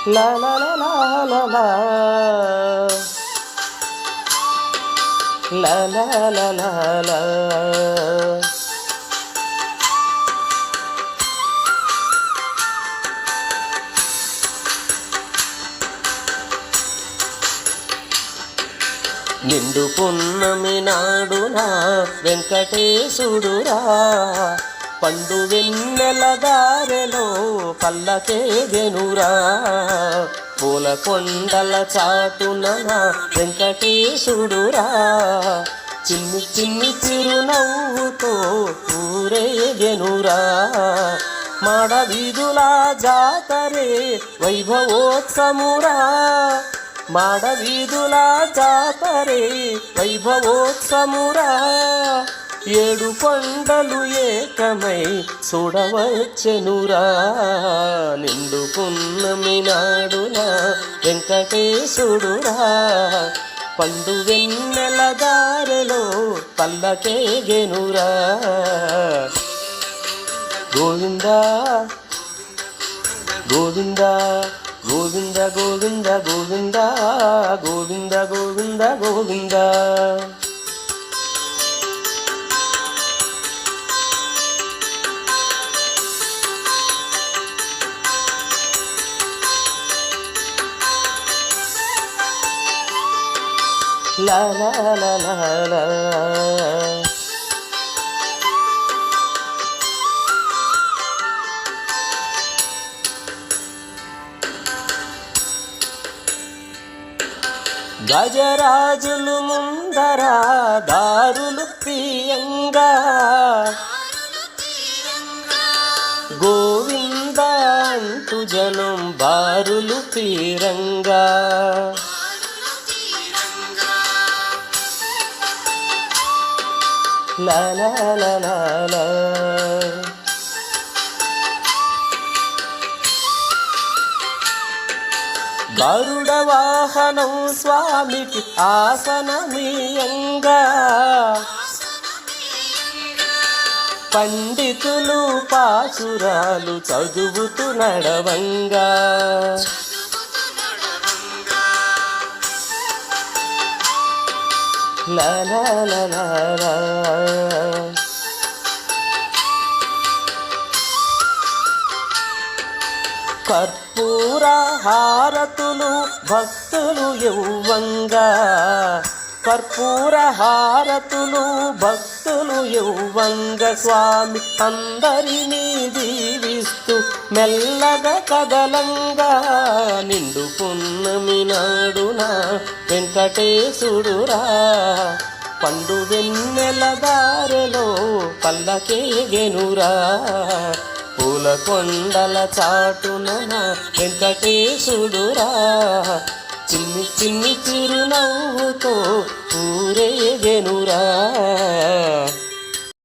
లా లా లా లా లా లా లా లా లా లా. నిండు పున్నమి నాడునా వెంకటేశుడురా పండు వెన్నెల దారెలో పల్లకేగెనురా పూల కొండల చాటున వెంకటేశుడురా చిన్ని చిన్ని చిరునవ్వుతో ఊరేగెనురా మాడ వీధుల జాతరే వైభవోత్సమురా మాడ వీధుల జాతరే వైభవోత్సమురా ఏడు కొండలు ఏకమై చూడవచ్చెనురా నిండు పున్నమి నాడున వెంకటేశుడురా పండు వెన్నెల దారెలో పల్లకేగెనురా. గోవిందా గోవిందా గోవింద గోవింద గోవింద గోవింద గోవింద గోవింద. లా లా లా లా లా. గజరాజులు ముందర దారులు ప్రియంగా గోవింద అంటూ జనం బారులు తీరంగా లా లా లా లా లా. గరుడ వాహనం స్వామికి ఆసనమీయంగా పండితులు పాసురాలు చదువుతూ నడవంగా లా లా లా లా లా. కర్పూర హారతులు భక్తులు యౌవంగా కర్పూర హారతులు భక్తులు యౌవంగా స్వామి అందరినీ దీవిస్తూ మెల్లగా కదలంగా నిండు పున్నమి నాడున వెంకటేశుడురా పండు వెన్నెల దారెలో పల్లకేగెనురా పూల కొండల చాటున వెంకటేశుడురా చిన్ని చిన్ని చిరునవ్వుతో ఊరేగెనురా.